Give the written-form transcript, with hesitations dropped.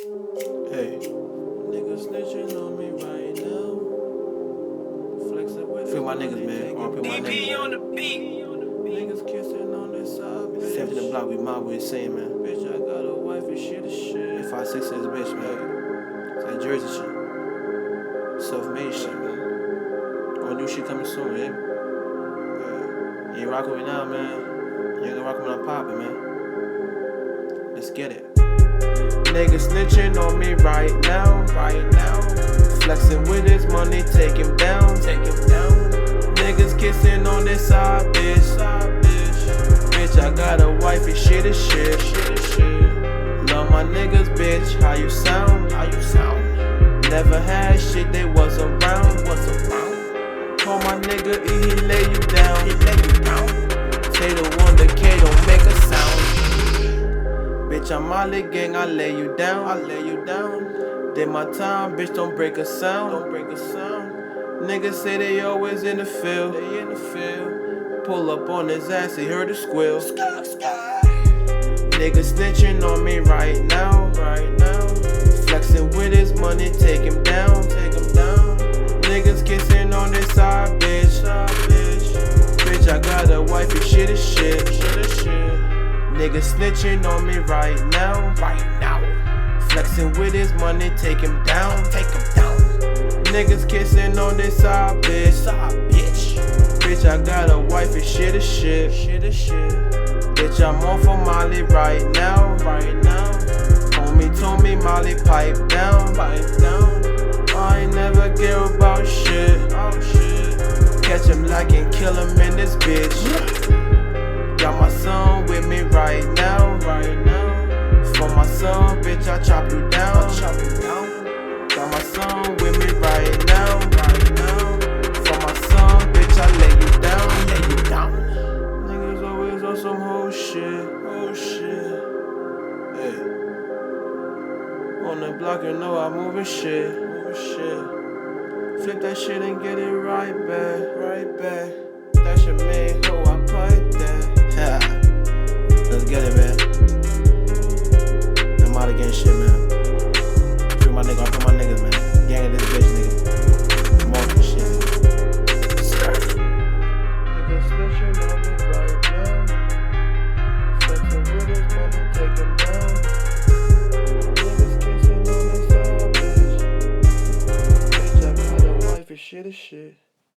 Hey, Niggas snitching on me right now. Flexing with free my niggas, man. RP my niggas, on the man. beat. Niggas kissing on this side, bitch. 70 block, we mob, we insane, man. Bitch, I got a wife and shit is shit. 5'6" is a bitch, man. It's that Jersey shit. Self-made shit, man. All new shit coming soon, yeah? You ain't rockin' with me now, man. You ain't gonna rock when I'm poppin', man. Let's get it. Niggas snitching on me right now. Flexing with his money, take him down. Niggas kissing on this side, bitch. Bitch, I got a wife and shit is shit. Love my niggas, bitch. How you sound? Never had shit, they was around. Call my nigga E, he lay you down. Say the one the K don't make a sound. Bitch, I'm Molly gang, I lay you down. Did my time, bitch, don't break a sound. Niggas say they always in the field. Pull up on his ass, he heard a squeal. Niggas snitching on me right now. Flexing with his money, take him down. Niggas kissing on this side, bitch. Bitch, I got a wife and shit is shit. Niggas snitching on me right now. Flexing with his money, take him down. Niggas kissing on this side, bitch. Bitch, I got a wife and shit is shit. Bitch, I'm on for Molly right now. Homie told me Molly pipe down. I ain't never care about shit. Catch him like and kill him in this bitch. Got my son with me right now. For my son, bitch, I chop you down. Got my son with me right now. For my son, bitch, I lay you down. Niggas always on some whole shit. Hey. On the block, you know I'm moving shit. Flip that shit and get it right back. That shit made hoe, I pipe that. Let's get it, man. I'm out again shit, man. Free my nigga, RP my niggas, man. Gang of this bitch, nigga. Multiple shit. Niggas snitching on me right now. Flexing with his money, take him down. Niggas kissing on this side, bitch. Bitch, I got a wife and shit is shit.